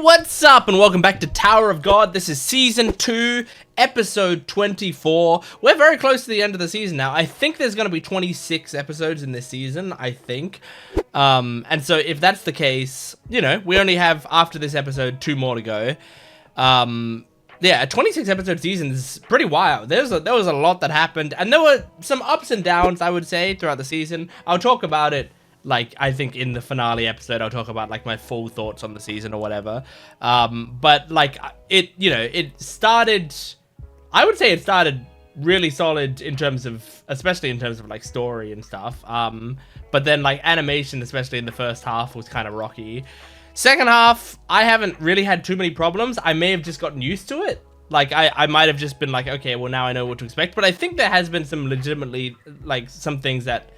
what's up? And welcome back to Tower of God. This is Season 2, Episode 24. We're very close to the end of the season now. I think there's going to be 26 episodes in this season, I think. And so if that's the case, you know, we only have, after this episode, 2 more to go. Yeah, a 26 episode season is pretty wild. There was a lot that happened, and there were some ups and downs, I would say, throughout the season. I'll talk about it. Like, I think in the finale episode, I'll talk about, like, my full thoughts on the season or whatever. But, like, it started... I would say it started really solid in terms of... Especially in terms of, like, story and stuff. But then, like, animation, especially in the first half, was kind of rocky. Second half, I haven't really had too many problems. I may have just gotten used to it. Like, I might have just been like, okay, well, now I know what to expect. But I think there has been some legitimately, like, some things that...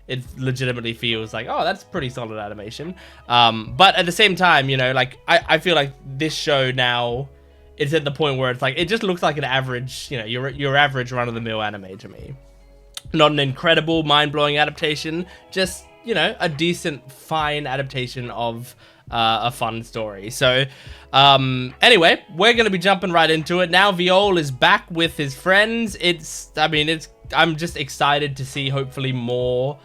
it legitimately feels like, oh, that's pretty solid animation. But at the same time, you know, like, I feel like this show now, it's at the point where it's like, it just looks like an average, you know, your average run-of-the-mill anime to me. Not an incredible, mind-blowing adaptation, just, you know, a decent, fine adaptation of a fun story. So, anyway, we're going to be jumping right into it. Now, Viol is back with his friends. I'm just excited to see, hopefully, more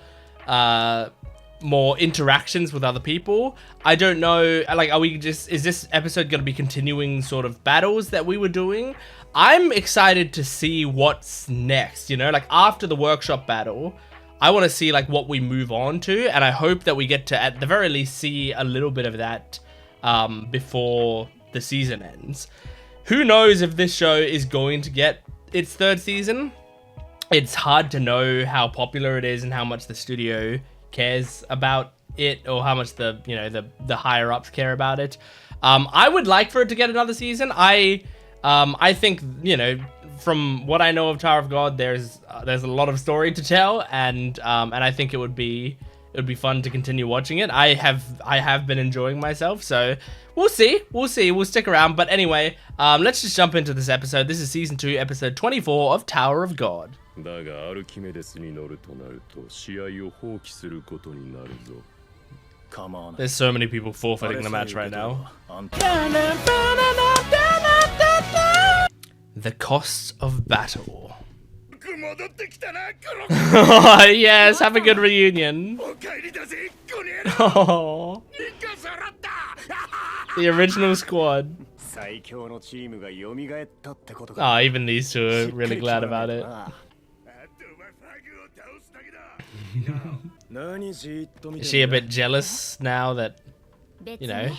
interactions with other people. I don't know, like, is this episode going to be continuing sort of battles that we were doing? I'm excited to see what's next, you know, like, after the workshop battle, I want to see, like, what we move on to, and I hope that we get to, at the very least, see a little bit of that, before the season ends. Who knows if this show is going to get its 3rd season? It's hard to know how popular it is and how much the studio cares about it, or how much the, you know, the higher ups care about it. I would like for it to get another season. I think, you know, from what I know of Tower of God, there's a lot of story to tell, and I think it would be fun to continue watching it. I have been enjoying myself, so we'll see. We'll stick around. But anyway, let's just jump into this episode. This is Season 2, Episode 24 of Tower of God. There's so many people forfeiting the match right now. The cost of battle. Oh, yes, have a good reunion. Oh. The original squad. Oh, even these two are really glad about it. Is she a bit jealous now that, you know,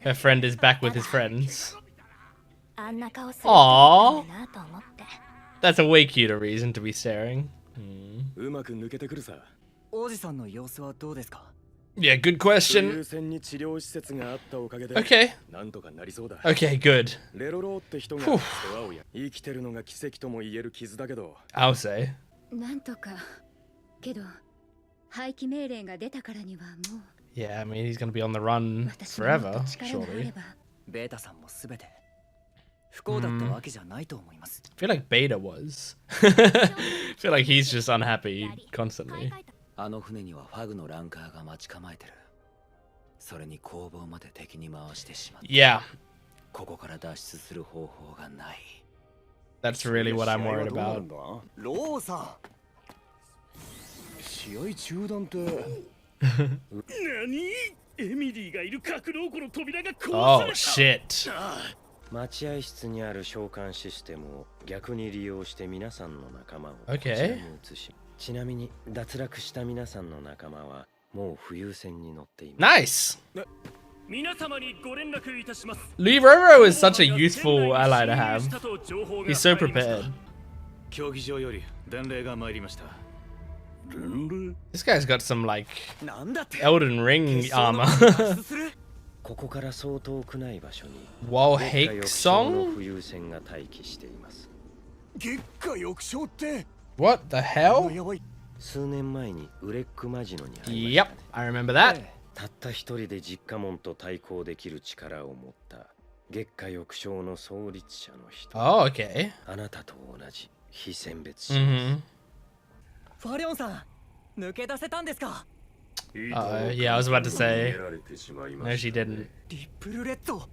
her friend is back with his friends? Aww. That's a way cuter reason to be staring. Yeah, good question. Okay. Okay, good. Whew. I'll say. Yeah, I mean, he's gonna be on the run forever, surely. I feel like Beta was. I feel like he's just unhappy constantly. Yeah. That's really what I'm worried about. Oh, shit. Okay. Nice. Roro is such a useful ally to have. He's so prepared. This guy's got some, like, Elden Ring armor. Whoa, Hake song? What the hell? Yep, I remember that. Oh, okay. Yeah, I was about to say. No, she didn't. リップルレッド。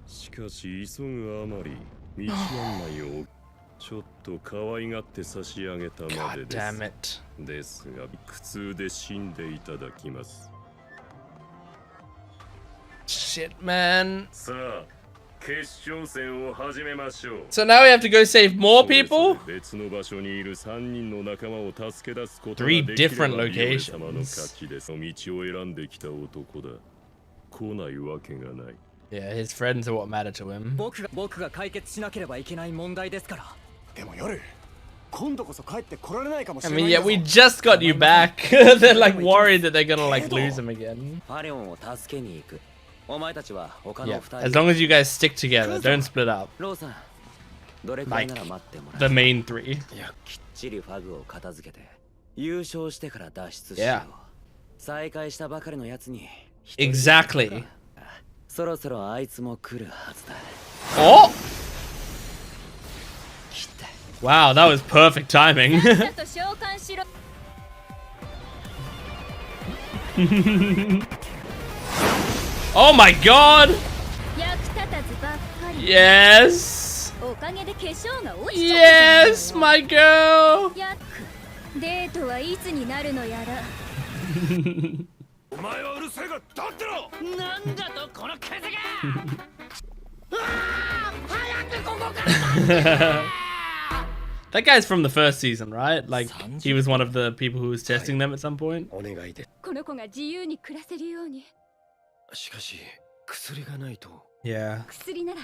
しかし急ぐあまり道案内をちょっと可愛がって差し上げたま God でで damn す。 it. ですが苦痛で死んでいただきます。 Shit, man. さあ、決勝戦を始めましょう。 So now we have to go save more people? 別の場所にいる3人の仲間を助け出すことが Three できれば different ビオレ様の locations. 勝ちです。道を選んできた男だ。来ないわけがない。 Yeah, his friends are what matter to him. 僕が解決しなければいけない問題ですから。でも夜、今度こそ帰って来られないかもし I れな mean, い。 yeah, we just got you back. They're like worried that they're gonna like lose him again. ファリョンを助けに行く。お前たちは他の Yeah, 2 as 人。 long as you guys stick together, don't split up. ローさん、どれくらいなら待ってもら The う。 main three. きっちりファグを片付けて優勝してから脱出しよう。 Yeah. 再会したばかりのやつに。 Exactly. そろそろあいつも来るはずだ。 Oh! 来た。 Wow, that was perfect timing. Oh my god! Yes! Yes, my girl! デートはいつになるのやら。お前はうるせえが立ってろ。なんだとこのクズが。 That guy's from the first season, right? Like, he was one of the people who was testing them at some point. お願いで。この子が自由に暮らせるように。しかし薬がないと。 Yeah. 薬なら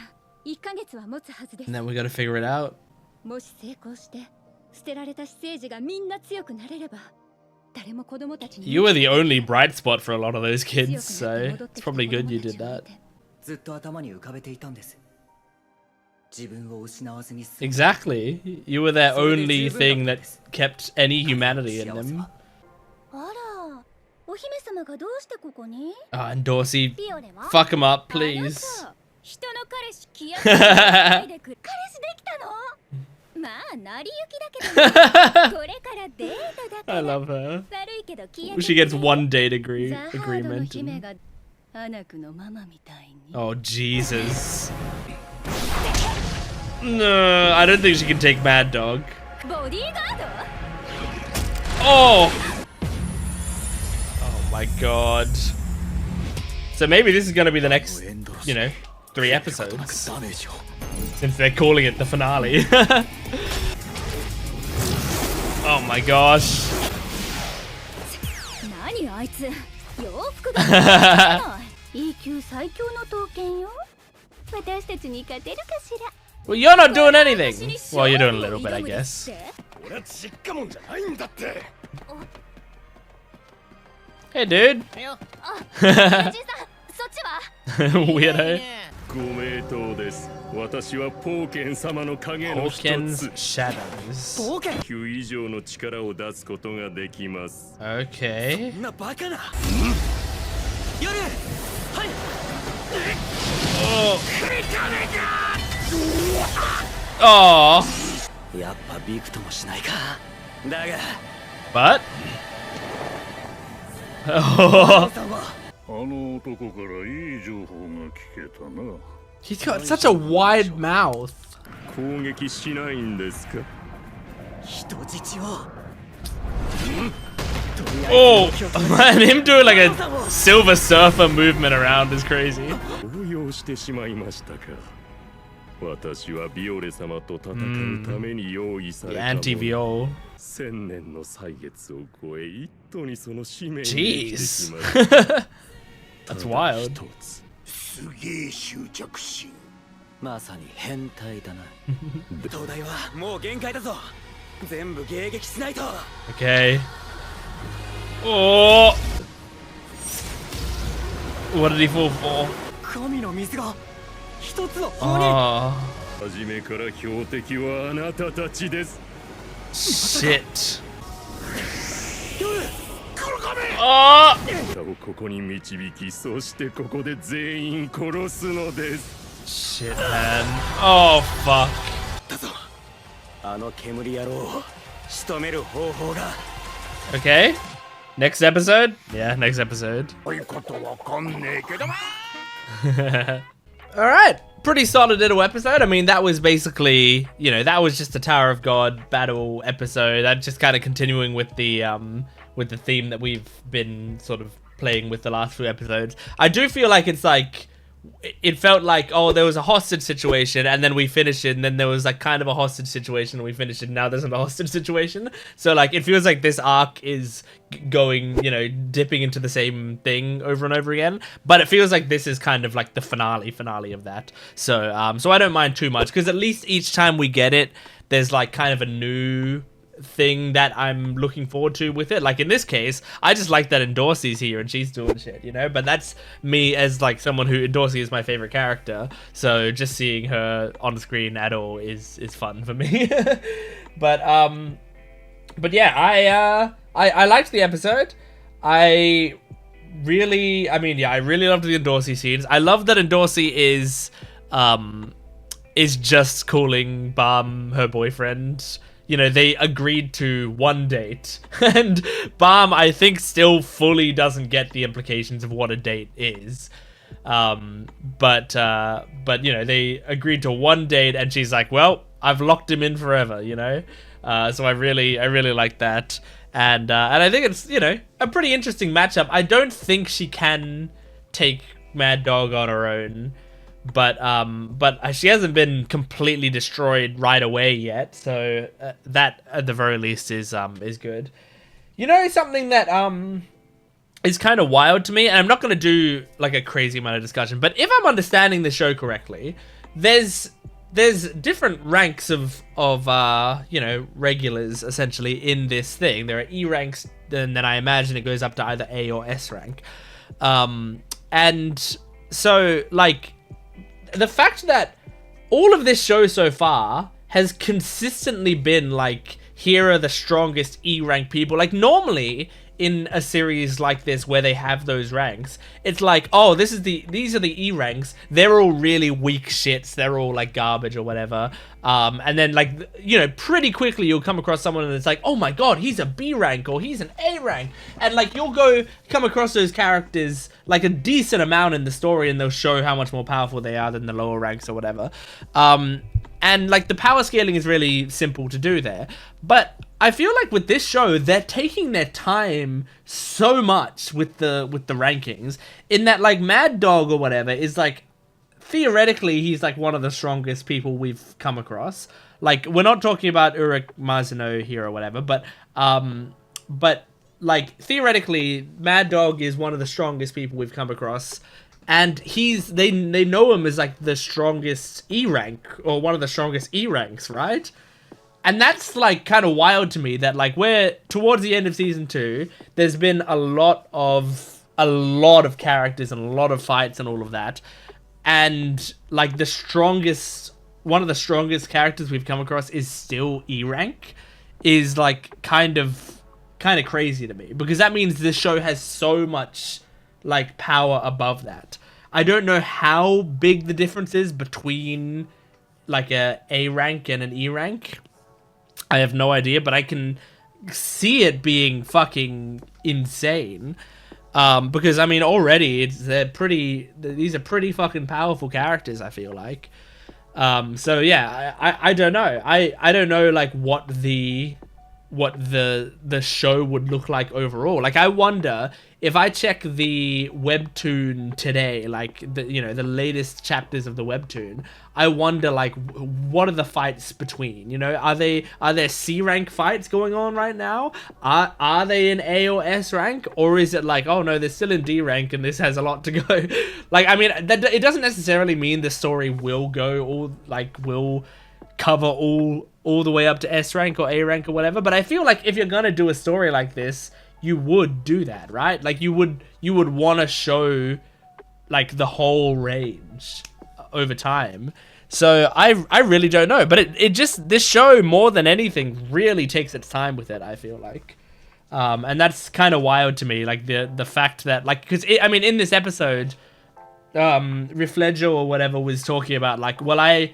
1ヶ月は持つはずです。 And then we gotta figure it out. もし成功して捨てられた私生児がみんな強くなれれば、誰も子供たちに。 You were the only bright spot for a lot of those kids, so it's probably good you did that. ずっと頭に浮かべていたんです。自分を失わずに。 Exactly. You were their only thing that kept any humanity in them. あら、お姫様がどうしてここに？ Endorsi, ビオレは？ fuck him up, please. あなた人の彼氏気合いないでくる。彼氏できたの？まあ成り行きだけど、これからデートだから。 I love her. 悪いけど気合い。 She gets one date agreement. ザハードの姫がアナクのママみたいに。 Oh, Jesus. No, I don't think she can take Mad Dog. ボディーガード？ Oh! Oh my god. So maybe this is gonna be the next, 3 episodes. Since they're calling it the finale. Oh my gosh. 何あいつ？洋服がE級最強の刀剣よ。私たちに勝てるかしら。 Well, you're not doing anything. Well, you're doing a little bit, I guess. 俺はちっかもんじゃないんだって。 Hey, dude. おじさん、そっちは？ Weirdo. ご名答です。私はポーケン様の影の一 Hawkins つ。 Shadows. 冒険。 9以上の力を出すことができます。 Okay. そんなバカな。夜。はい。 Oh. やっぱビクともしないか。だが。 But? さんは。あの男からいい情報が聞けたな。 He's got such a wide mouth. 攻撃しないんですか。人質を。 Oh, man, him doing like a Silver Surfer movement around is crazy. 動揺してしまいましたか。私はビオレ様と戦うために用意さ The れたもの。 anti-Viol. 千年の歳月を超え一途にその使命に生きて Jeez. きました。 That's wild. ただ一つすげえ執着心。まさに変態だな。東大はもう限界だぞ。全部迎撃しないと。 Okay. Oh. What did he fall for? 神の水が一つの方に。 Oh. 初めから標的はあなたたちです。 Shit. Oh. あなたをここに導き、そしてここで全員殺すのです。 Shit, man. Oh, fuck. だぞ。あの煙野郎を仕留める方法が。 Okay. Next episode? Yeah, next episode. Alright, pretty solid little episode. I mean, that was basically, you know, that was just a Tower of God battle episode. That just kind of continuing with the theme that we've been sort of playing with the last few episodes. I do feel like it's like, it felt like, oh, there was a hostage situation and then we finished it, and then there was like kind of a hostage situation and we finished it, and now there's a hostage situation. So like it feels like this arc is going, you know, dipping into the same thing over and over again, but it feels like this is kind of like the finale of that. So so I don't mind too much, because at least each time we get it, there's like kind of a new thing that I'm looking forward to with it. Like in this case, I just like that Endorsi's here and she's doing shit, you know, but that's me as like someone who Endorsi is my favorite character, so just seeing her on screen at all is fun for me. but yeah, I liked the episode. I really loved the Endorsi scenes. I love that Endorsi is just calling Balm her boyfriend. You know, they agreed to one date, and Balm, I think, still fully doesn't get the implications of what a date is. But you know, they agreed to one date, and she's like, well, I've locked him in forever, you know? So I really like that. And I think it's, you know, a pretty interesting matchup. I don't think she can take Mad Dog on her own. But she hasn't been completely destroyed right away yet, so that at the very least is good. You know, something that is kind of wild to me, and I'm not going to do like a crazy amount of discussion, but if I'm understanding the show correctly, there's different ranks of you know, regulars essentially in this thing. There are E ranks, and then I imagine it goes up to either A or S rank, and so like, the fact that all of this show so far has consistently been like, here are the strongest E rank people. Like normally in a series like this where they have those ranks, it's like, oh, these are the E ranks. They're all really weak shits. They're all like garbage or whatever. And then like, you know, pretty quickly you'll come across someone and it's like, oh my god, he's a B rank or he's an A rank. And like, you'll come across those characters like a decent amount in the story, and they'll show how much more powerful they are than the lower ranks or whatever. And like the power scaling is really simple to do there. But I feel like with this show, they're taking their time so much with the rankings, in that like Mad Dog or whatever is like, theoretically he's like one of the strongest people we've come across. Like, we're not talking about Uruk Marziano here or whatever, but like theoretically Mad Dog is one of the strongest people we've come across. And they know him as like the strongest E rank, or one of the strongest E ranks, right? And that's like kind of wild to me, that like we're towards the end of season 2, there's been a lot of characters and a lot of fights and all of that. And like one of the strongest characters we've come across is still E rank, is like kind of crazy to me, because that means this show has so much like power above that. I don't know how big the difference is between like a rank and an E rank. I have no idea, but I can see it being fucking insane. Because I mean, already these are pretty fucking powerful characters, I feel like. So yeah, I don't know. I don't know like what the show would look like overall. Like, I wonder if I check the webtoon today, like the latest chapters of the webtoon, I wonder like, what are the fights between, you know, are there C rank fights going on right now? Are they in A or S rank, or is it like, oh no, they're still in D rank and this has a lot to go? Like, I mean, it doesn't necessarily mean the story will cover all the way up to S rank or A rank or whatever, but I feel like if you're gonna do a story like this, you would do that, right? Like, you would want to show like the whole range over time. So I really don't know, but it just, this show more than anything really takes its time with it, I feel like. And that's kind of wild to me, like the fact that, like, because I mean, in this episode, Riflejo or whatever was talking about like, well, I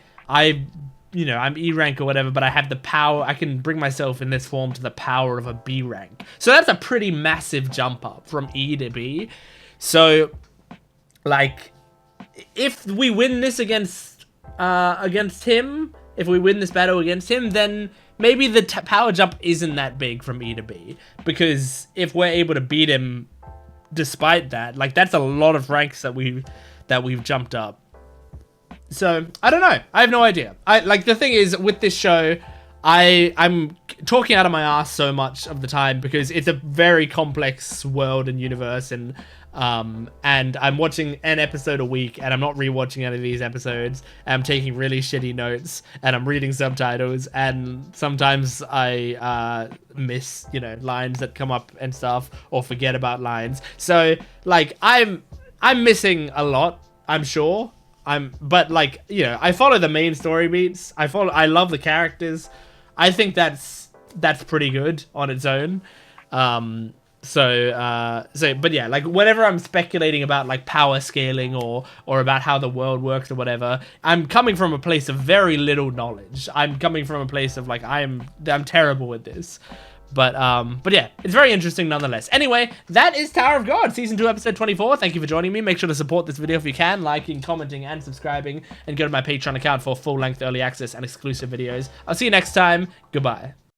you know, I'm E rank or whatever, but I have the power. I can bring myself in this form to the power of a B rank. So that's a pretty massive jump up from E to B. So, like, if we win this against him, if we win this battle against him, then maybe the power jump isn't that big from E to B. Because if we're able to beat him despite that, like, that's a lot of ranks that we've jumped up. So, I don't know. I have no idea. Like, the thing is, with this show, I'm talking out of my ass so much of the time because it's a very complex world and universe, and I'm watching an episode a week, and I'm not rewatching any of these episodes. I'm taking really shitty notes, and I'm reading subtitles, and sometimes I miss, you know, lines that come up and stuff, or forget about lines. So, like, I'm missing a lot, I'm sure. But, like, you know, I follow the main story beats. I love the characters. I think that's pretty good on its own. But yeah, like, whenever I'm speculating about, like, power scaling or about how the world works or whatever, I'm coming from a place of very little knowledge. I'm coming from a place of, like, I'm terrible with this. But yeah, it's very interesting nonetheless. Anyway, that is Tower of God, Season 2, Episode 24. Thank you for joining me. Make sure to support this video if you can, liking, commenting, and subscribing. And go to my Patreon account for full-length early access and exclusive videos. I'll see you next time. Goodbye.